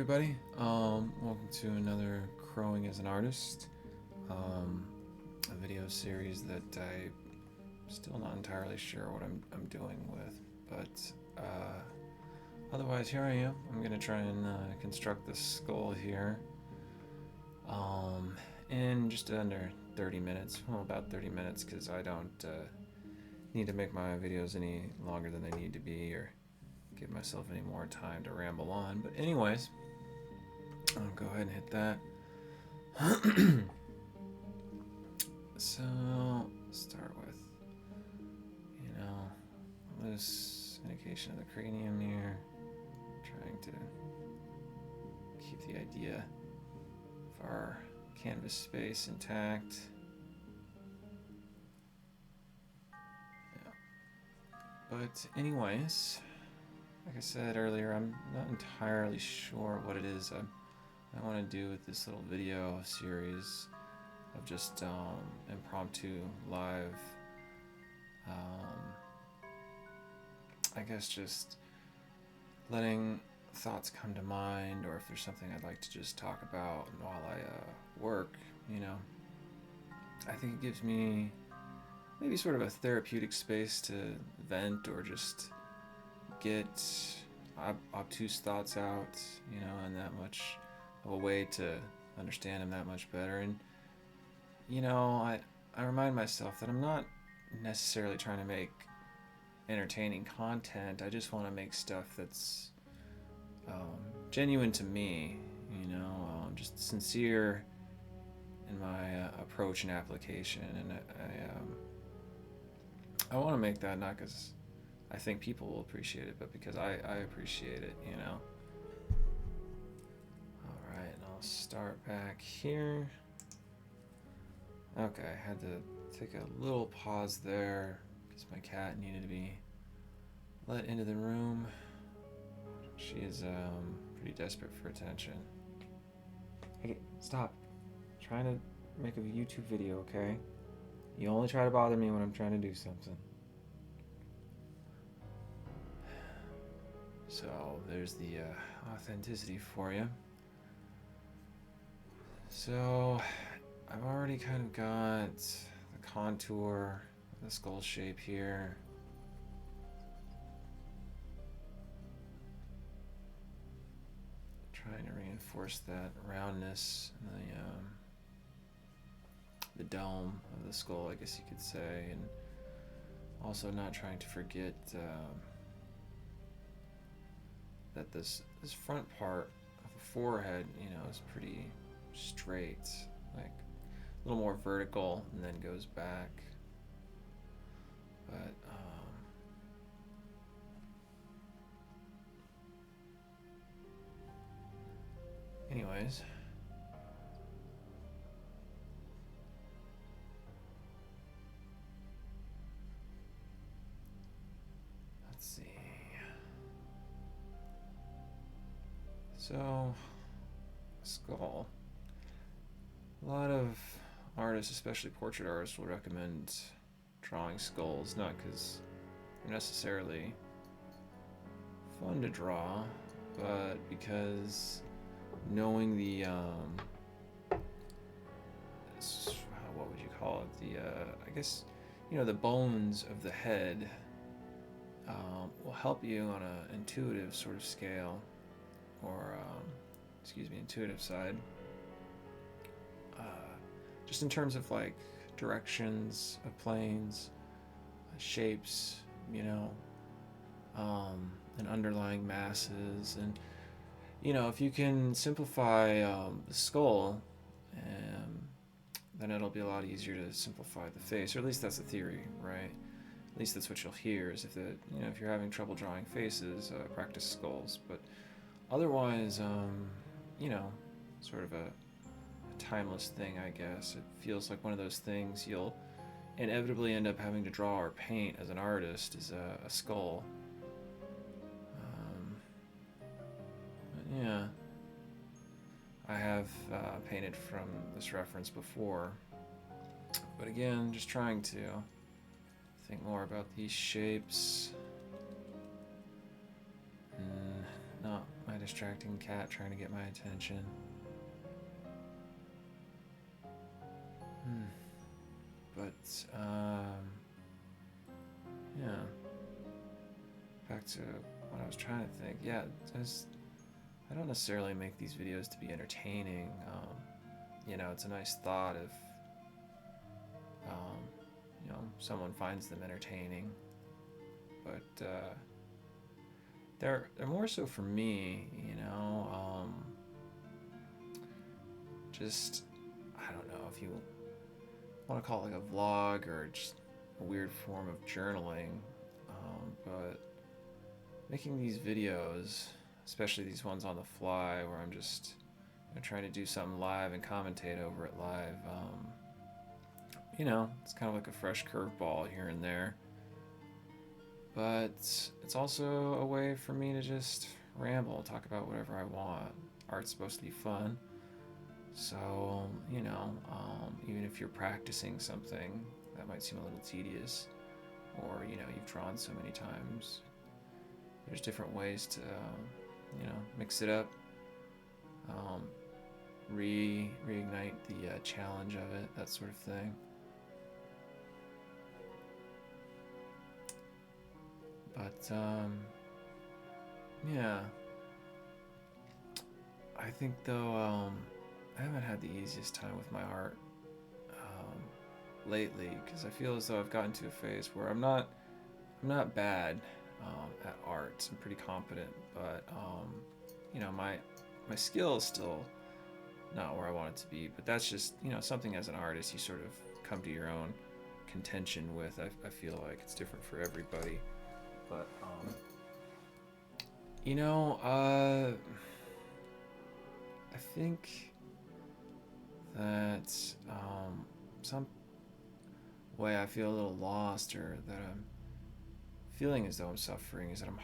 everybody. Welcome to another Crowing as an Artist, a video series that I'm still not entirely sure what I'm doing with, but otherwise here I am. I'm gonna try and construct this skull here in just under 30 minutes. Well, about 30 minutes, because I don't need to make my videos any longer than they need to be, or give myself any more time to ramble on. But anyways, I'll go ahead and hit that. So start with, loose indication of the cranium here, trying to keep the idea of our canvas space intact. But anyways, like I said earlier, I'm not entirely sure what it is I want to do with this little video series of just impromptu live, I guess just letting thoughts come to mind, or if there's something I'd like to just talk about while I work, I think it gives me maybe sort of a therapeutic space to vent or just get obtuse thoughts out, and that much of a way to understand them that much better. And I remind myself that I'm not necessarily trying to make entertaining content. I just want to make stuff that's genuine to me, just sincere in my approach and application. And I want to make that not because I think people will appreciate it, but because I appreciate it, Alright, and I'll start back here. Okay, I had to take a little pause there because my cat needed to be let into the room. She is pretty desperate for attention. Hey, stop. I'm trying to make a YouTube video, okay? You only try to bother me when I'm trying to do something. So there's the authenticity for you. So I've already kind of got the contour of the skull shape here. Trying to reinforce that roundness in the dome of the skull, I guess you could say, and also not trying to forget that this front part of the forehead, is pretty straight, like a little more vertical, and then goes back. But anyways, let's see. So, skull. A lot of artists, especially portrait artists, will recommend drawing skulls, not because they're necessarily fun to draw, but because knowing the what would you call it? The I guess the bones of the head will help you on an intuitive sort of scale, or intuitive side. Just in terms of like directions of planes, shapes, and underlying masses, and if you can simplify the skull, then it'll be a lot easier to simplify the face, or at least that's the theory, right? At least that's what you'll hear, is if you're having trouble drawing faces, practice skulls. But otherwise, sort of a timeless thing, I guess. It feels like one of those things you'll inevitably end up having to draw or paint as an artist, is a skull. Yeah, I have painted from this reference before, but again, just trying to think more about these shapes. Not my distracting cat trying to get my attention. But, yeah. Back to what I was trying to think. Yeah, I don't necessarily make these videos to be entertaining. It's a nice thought if, someone finds them entertaining. But, they're more so for me, just, I don't know if you want to call it like a vlog or just a weird form of journaling, but making these videos, especially these ones on the fly where I'm just trying to do something live and commentate over it live, it's kind of like a fresh curveball here and there. But it's also a way for me to just ramble, talk about whatever I want. Art's supposed to be fun. So, even if you're practicing something that might seem a little tedious, or, you've drawn so many times, there's different ways to, mix it up, reignite the challenge of it, that sort of thing. But, yeah. I think, though, I haven't had the easiest time with my art lately, because I feel as though I've gotten to a phase where I'm not bad at art. I'm pretty competent, but, my skill is still not where I want it to be. But that's just, something as an artist you sort of come to your own contention with. I feel like it's different for everybody. But, I think that some way I feel a little lost, or that I'm feeling as though I'm suffering, is that I'm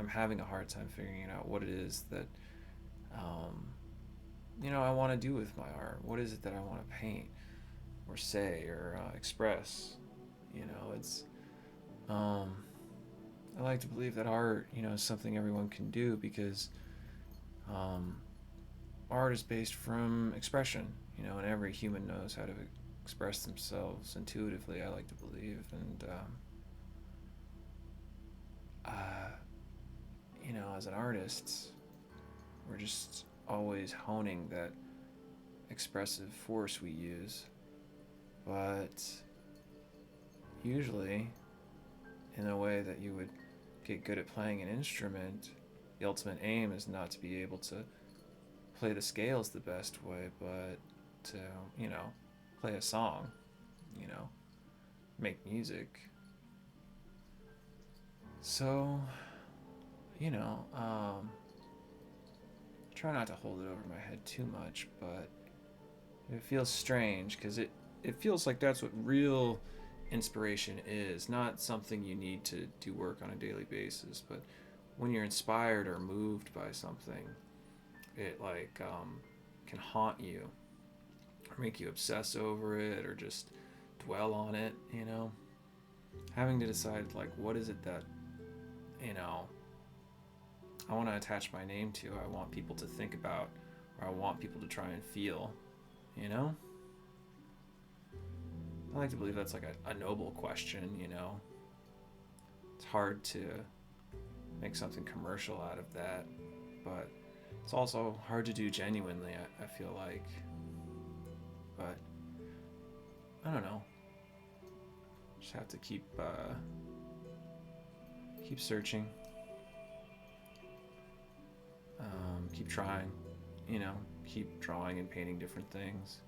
having a hard time figuring out what it is that, I want to do with my art. What is it that I want to paint or say or express? It's, I like to believe that art, is something everyone can do, because art is based from expression, and every human knows how to express themselves intuitively, I like to believe. And, as an artist, we're just always honing that expressive force we use. But usually, in a way that you would get good at playing an instrument, the ultimate aim is not to be able to play the scales the best way, but to, play a song, make music. So, try not to hold it over my head too much, but it feels strange, because it feels like that's what real inspiration is, not something you need to do work on a daily basis, but when you're inspired or moved by something, it can haunt you, or make you obsess over it, or just dwell on it, having to decide, what is it that, I want to attach my name to, I want people to think about, or I want people to try and feel, I like to believe that's like a noble question, It's hard to make something commercial out of that, but it's also hard to do genuinely, I feel like. But, I don't know. Just have to keep searching. Keep trying, keep drawing and painting different things.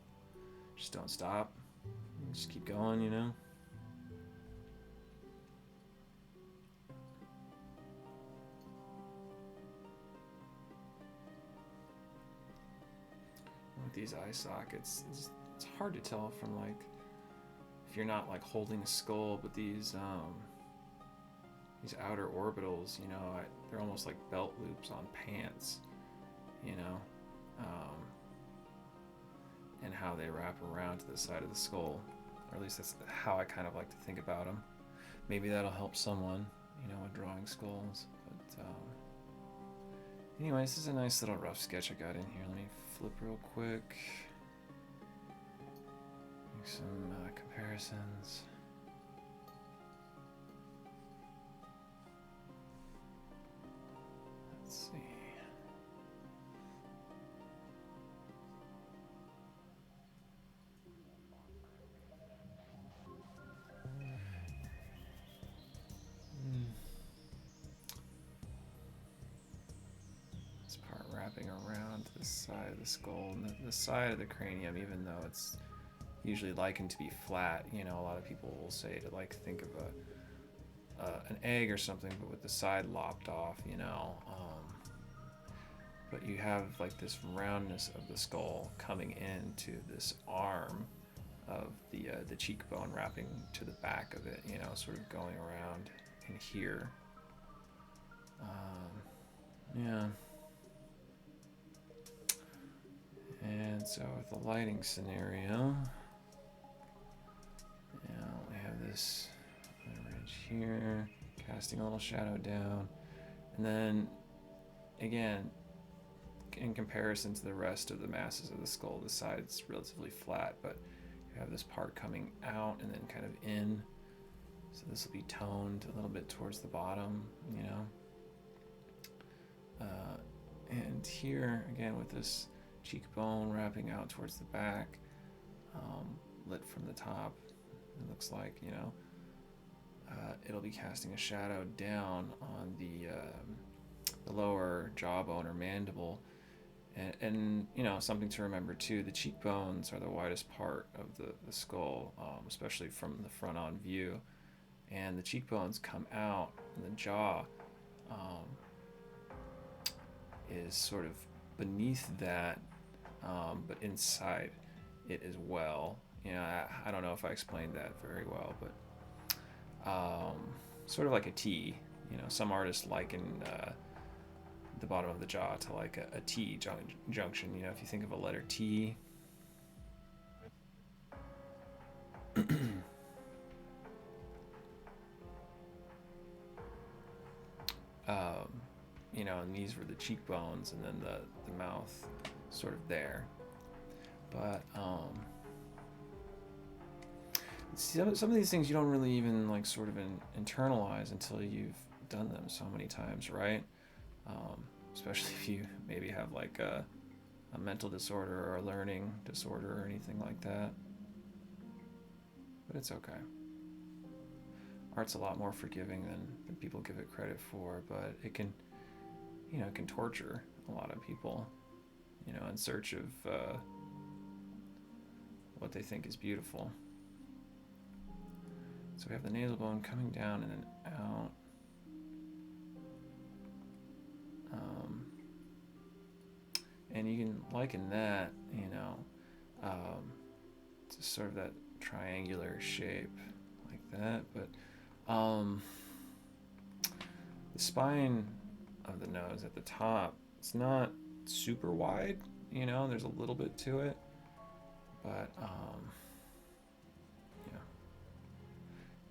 Just don't stop. Just keep going, With these eye sockets, it's hard to tell from, if you're not, holding a skull, but these outer orbitals, they're almost like belt loops on pants, and how they wrap around to the side of the skull. Or at least that's how I kind of like to think about them. Maybe that'll help someone, with drawing skulls. But, Anyway, this is a nice little rough sketch I got in here. Let me flip real quick. Make some comparisons. Let's see. This part wrapping around to the side of the skull and the side of the cranium, even though it's usually likened to be flat. You know, a lot of people will say to like think of an egg or something, but with the side lopped off. You know, but you have like this roundness of the skull coming into this arm of the cheekbone wrapping to the back of it. You know, sort of going around in here. Yeah. And so with the lighting scenario, we have this ridge here, casting a little shadow down, and then again, in comparison to the rest of the masses of the skull, the side's relatively flat, but you have this part coming out and then kind of in, so this will be toned a little bit towards the bottom, you know. And here again with this cheekbone wrapping out towards the back, lit from the top, it looks like, you know, it'll be casting a shadow down on the lower jawbone or mandible, and you know, something to remember too, the cheekbones are the widest part of the skull, especially from the front on view, and the cheekbones come out and the jaw is sort of beneath that, but inside it as well. You know, I don't know if I explained that very well, but sort of like a T. You know, some artists liken the bottom of the jaw to like a T junction. You know, if you think of a letter T. You know, and these were the cheekbones, and then the mouth sort of there. But some of these things you don't really even like sort of internalize until you've done them so many times, right? Especially if you maybe have like a mental disorder or a learning disorder or anything like that. But it's okay. Art's a lot more forgiving than people give it credit for, but it can, you know, it can torture a lot of people, you know, in search of what they think is beautiful. So we have the nasal bone coming down and then out. And you can liken that, you know, to sort of that triangular shape like that. But the spine of the nose at the top, it's not super wide, you know, there's a little bit to it, but yeah.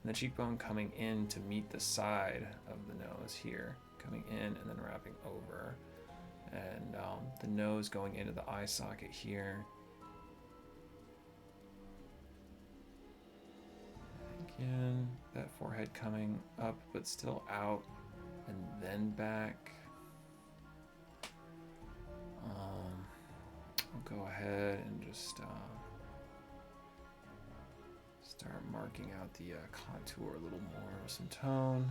And the cheekbone coming in to meet the side of the nose here, coming in and then wrapping over, and the nose going into the eye socket here. Again, that forehead coming up but still out and then back. I'll go ahead and just start marking out the contour a little more with some tone.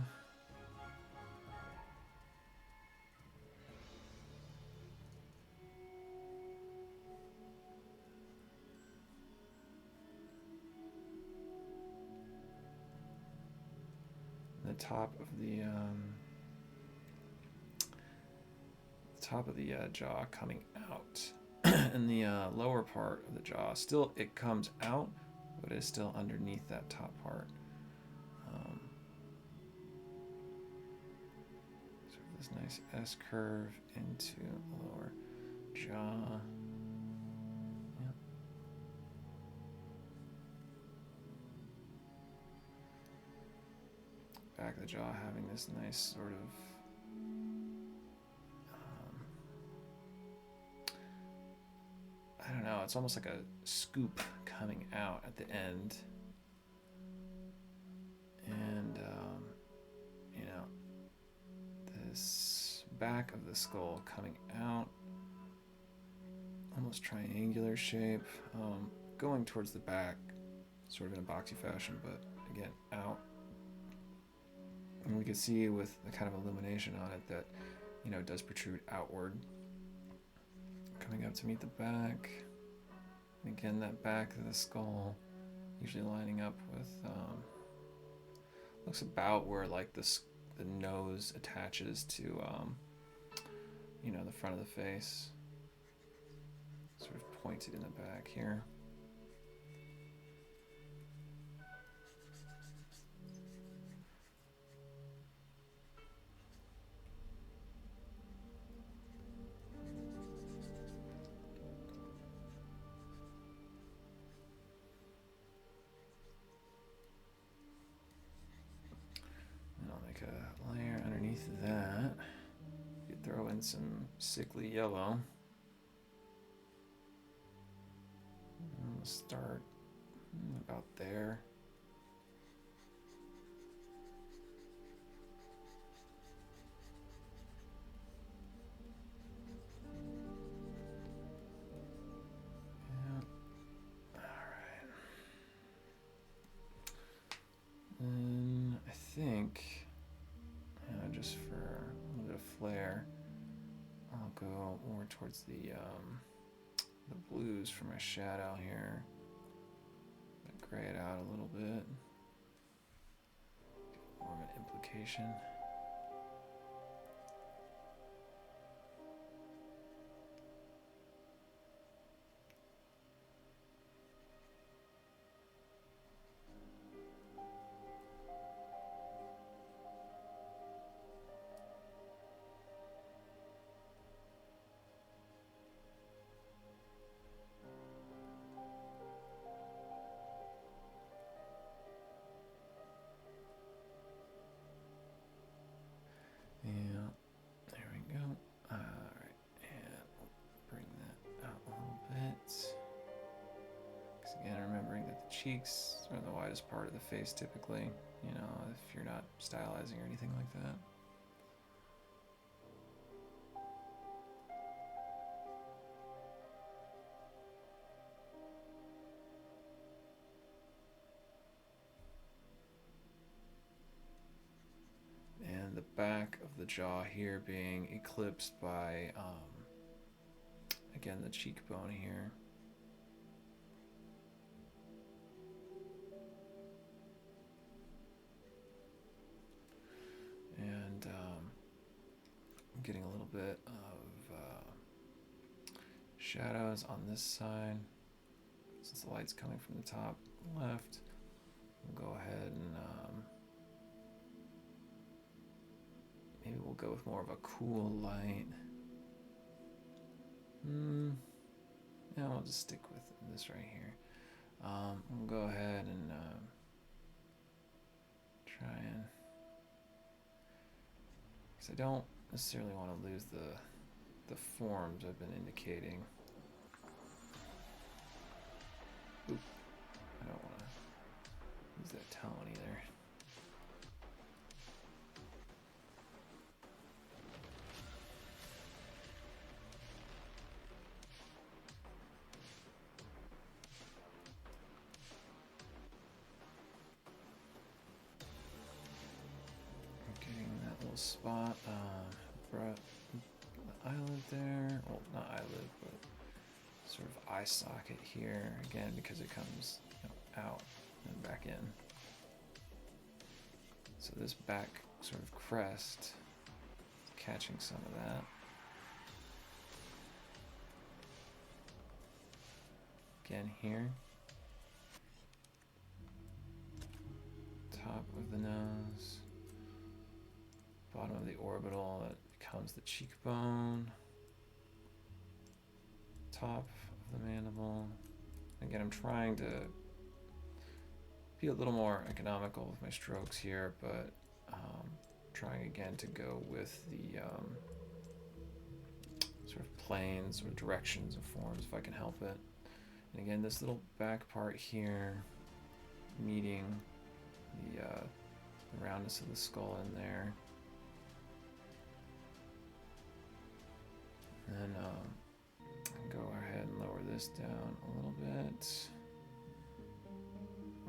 The top of the jaw coming out, and the lower part of the jaw still, it comes out, but it's still underneath that top part. Sort of this nice S curve into the lower jaw. Yep. Back of the jaw having this nice sort of it's almost like a scoop coming out at the end. And, this back of the skull coming out, almost triangular shape, going towards the back, sort of in a boxy fashion, but again, out. And we can see with the kind of illumination on it that, it does protrude outward. Coming up to meet the back. And again, that back of the skull, usually lining up with, looks about where like the nose attaches to, the front of the face. Sort of pointed in the back here. A layer underneath that. You could throw in some sickly yellow. And we'll start about there. Yeah. Alright. Then I think, just for a little bit of flair, I'll go more towards the blues for my shadow here. Gray it out a little bit. More of an implication. Cheeks are the widest part of the face typically, if you're not stylizing or anything like that. And the back of the jaw here being eclipsed by, again, the cheekbone here. And I'm getting a little bit of shadows on this side. Since the light's coming from the top left, we'll go ahead and maybe we'll go with more of a cool light. Yeah, we'll just stick with this right here. We'll go ahead and try and, because I don't necessarily want to lose the forms I've been indicating. Oop, I don't want to lose that tone either. Spot, the eyelid there, well, not eyelid, but sort of eye socket here, again, because it comes out and back in. So this back sort of crest is catching some of that. Again here. Top of the nose. Bottom of the orbital, that becomes the cheekbone. Top of the mandible. Again, I'm trying to be a little more economical with my strokes here, but trying again to go with the sort of planes or directions of forms if I can help it. And again, this little back part here, meeting the roundness of the skull in there. And then go ahead and lower this down a little bit.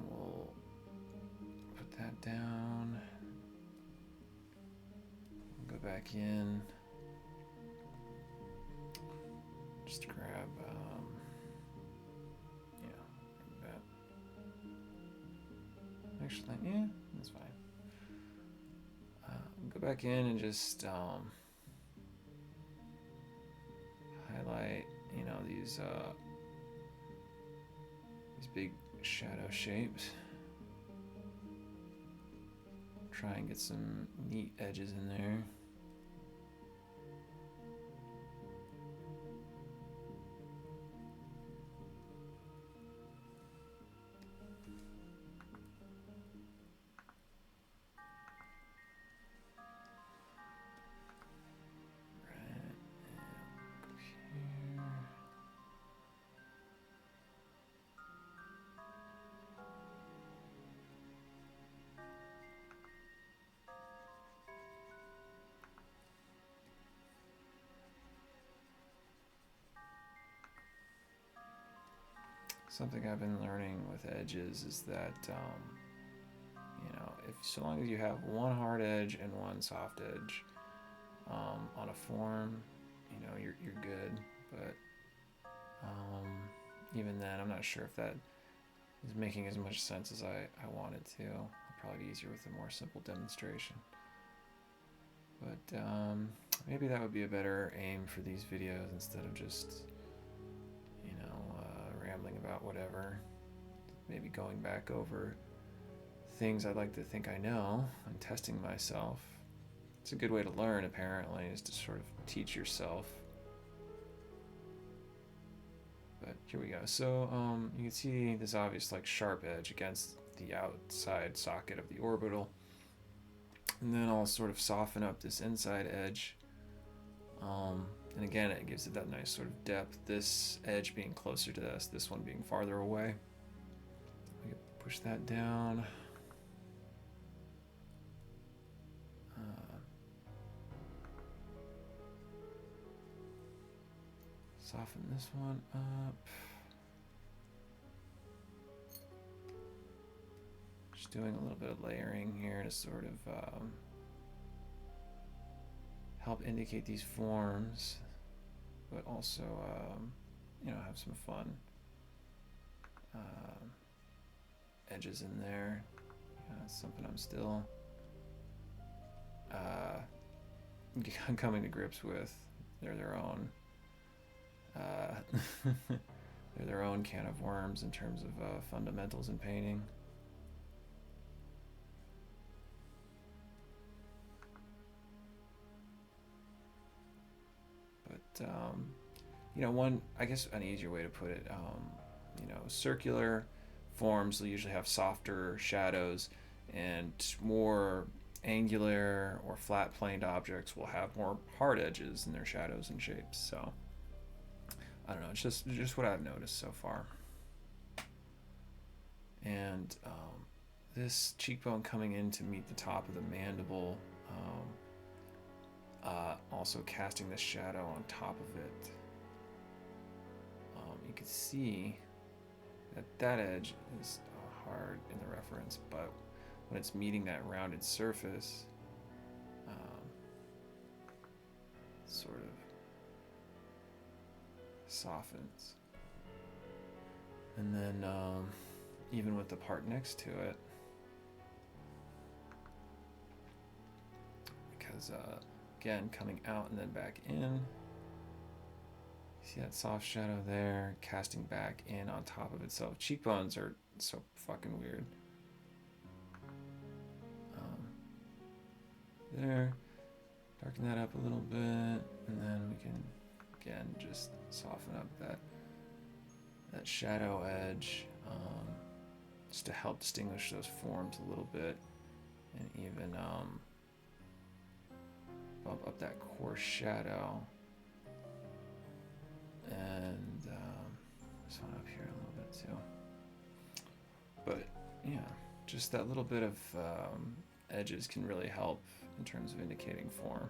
We'll put that down. We'll go back in. Just grab, that. Actually, yeah, that's fine. Go back in and just highlight, these big shadow shapes. Try and get some neat edges in there. Something I've been learning with edges is that, if so long as you have one hard edge and one soft edge on a form, you're good. But even then, I'm not sure if that is making as much sense as I wanted to. It'll probably be easier with a more simple demonstration. But maybe that would be a better aim for these videos instead of just rambling about whatever. Maybe going back over things I'd like to think I know and testing myself. It's a good way to learn, apparently, is to sort of teach yourself. But here we go. So you can see this obvious sharp edge against the outside socket of the orbital. And then I'll sort of soften up this inside edge. And again, it gives it that nice sort of depth. This edge being closer to this one being farther away. We can push that down. Soften this one up. Just doing a little bit of layering here to sort of help indicate these forms, but also, have some fun edges in there. It's something I'm still coming to grips with. They're their own. They're their own can of worms in terms of fundamentals in painting. But an easier way to put it, circular forms will usually have softer shadows, and more angular or flat planed objects will have more hard edges in their shadows and shapes. So I don't know, it's just what I've noticed so far. And this cheekbone coming in to meet the top of the mandible, also casting the shadow on top of it. You can see that edge is hard in the reference, but when it's meeting that rounded surface, sort of softens. And then even with the part next to it, because again, coming out and then back in, see that soft shadow there, casting back in on top of itself. Cheekbones are so fucking weird. There, darken that up a little bit, and then we can again just soften up that shadow edge, just to help distinguish those forms a little bit, and even bump up that coarse shadow, and this one up here a little bit too. But yeah, just that little bit of edges can really help in terms of indicating form.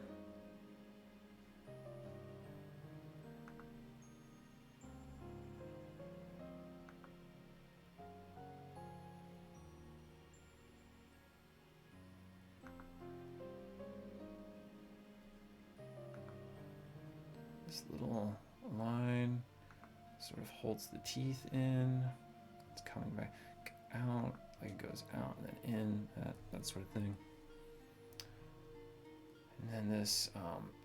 This little line sort of holds the teeth in. It's coming back out, like it goes out and then in, that sort of thing. And then this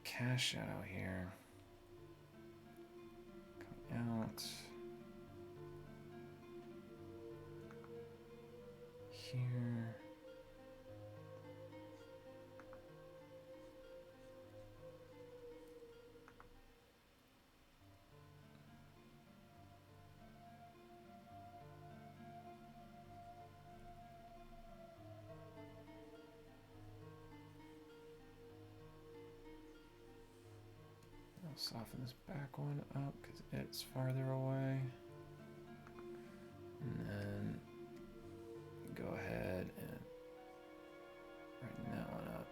cast shadow here, coming out here. Soften this back one up because it's farther away. And then go ahead and brighten that one up.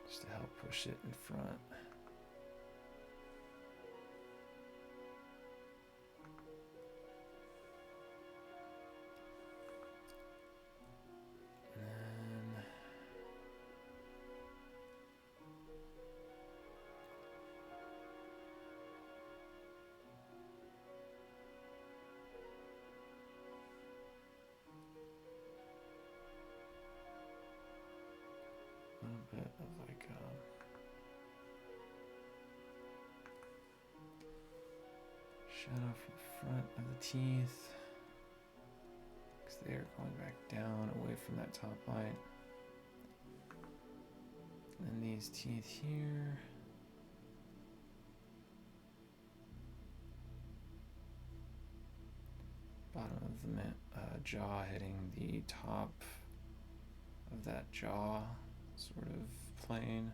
Just to help push it in front. A little bit of like shadow from the front of the teeth, because they are going back down away from that top line. And then these teeth here. Bottom of the jaw hitting the top of that jaw sort of plane.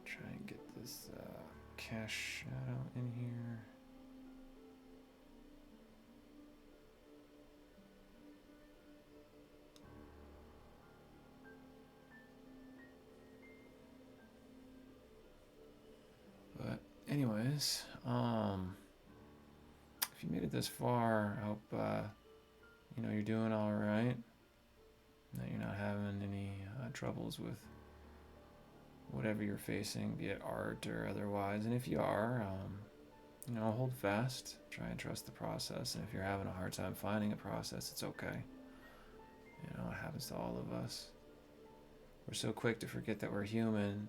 Try and get this cast shadow in here. But anyways, if you made it this far, I hope you're doing all right. That you're not having any troubles with whatever you're facing, be it art or otherwise. And if you are, hold fast. Try and trust the process. And if you're having a hard time finding a process, it's okay. It happens to all of us. We're so quick to forget that we're human,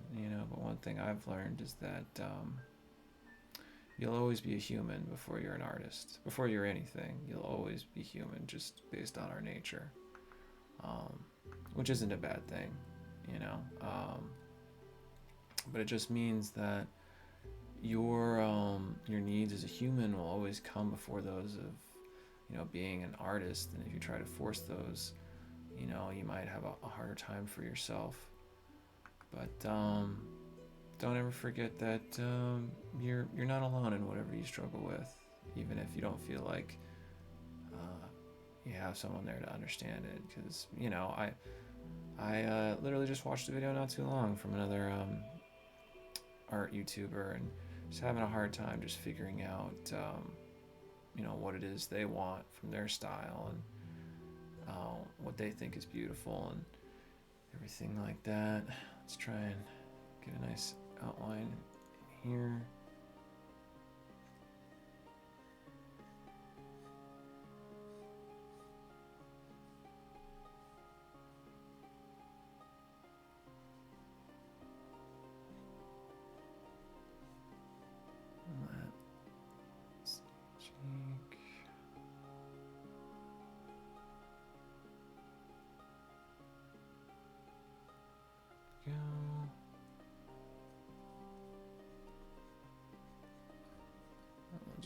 but one thing I've learned is that you'll always be a human before you're an artist. Before you're anything, you'll always be human just based on our nature, which isn't a bad thing, but it just means that your needs as a human will always come before those of being an artist. And if you try to force those, you might have a harder time for yourself. But don't ever forget that you're not alone in whatever you struggle with, even if you don't feel like you have someone there to understand it. Because I literally just watched a video not too long from another art YouTuber, and just having a hard time just figuring out what it is they want from their style, and what they think is beautiful and everything like that. Let's try and get a nice outline here.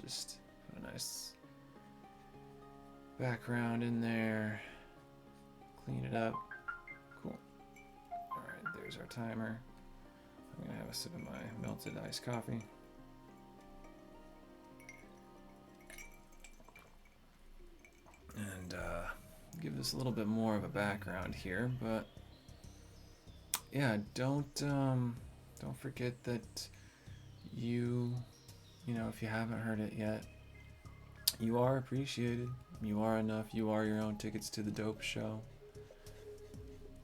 just put a nice background in there. Clean it up. Cool. Alright, there's our timer. I'm gonna have a sip of my melted iced coffee. And give this a little bit more of a background here, but yeah, don't forget that you know, if you haven't heard it yet, you are appreciated. You are enough. You are your own tickets to the dope show.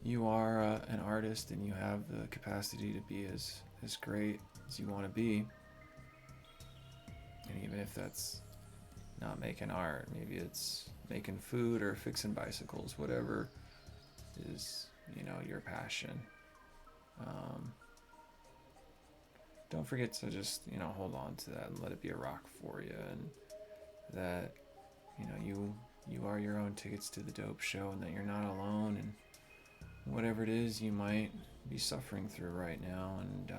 You are an artist, and you have the capacity to be as great as you want to be. And even if that's not making art, maybe it's making food or fixing bicycles, whatever is, you know, your passion. Don't forget to just, you know, hold on to that and let it be a rock for you, and that, you know, you are your own tickets to the dope show, and that you're not alone, and whatever it is you might be suffering through right now. And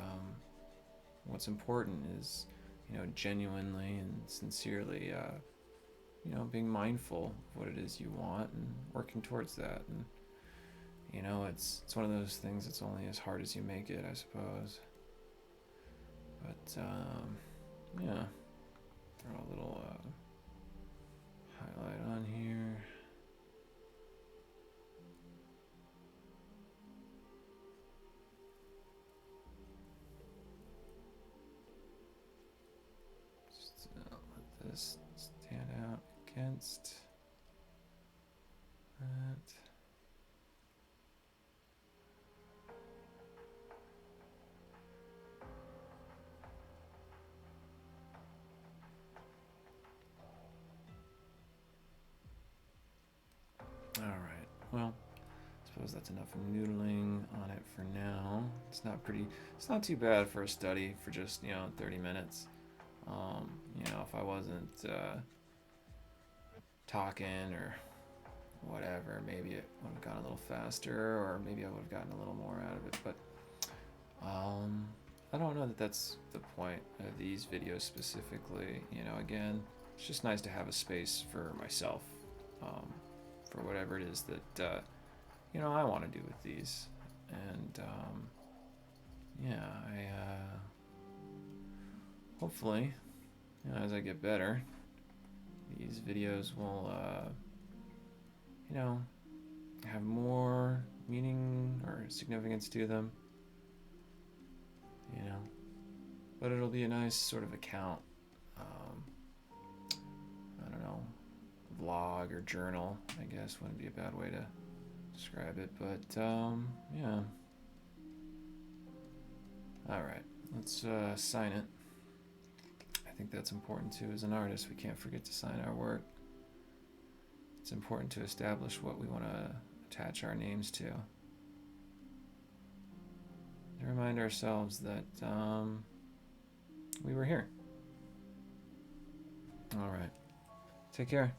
what's important is, you know, genuinely and sincerely, you know, being mindful of what it is you want and working towards that. And, you know, it's one of those things that's only as hard as you make it, I suppose. But, yeah, throw a little highlight on here. Just let this stand out against that. All right, well, I suppose that's enough noodling on it for now. It's not too bad for a study for just, you know, 30 minutes. You know, if I wasn't talking or whatever, maybe it would have gone a little faster, or maybe I would have gotten a little more out of it. But I don't know that that's the point of these videos specifically. You know, again, it's just nice to have a space for myself, for whatever it is that you know, I want to do with these. And yeah, I hopefully, you know, as I get better, these videos will you know, have more meaning or significance to them, you know, but it'll be a nice sort of account, I don't know, vlog or journal, I guess wouldn't be a bad way to describe it. But yeah, all right, let's sign it. I think that's important too. As an artist, we can't forget to sign our work. It's important to establish what we want to attach our names to remind ourselves that we were here. All right, take care.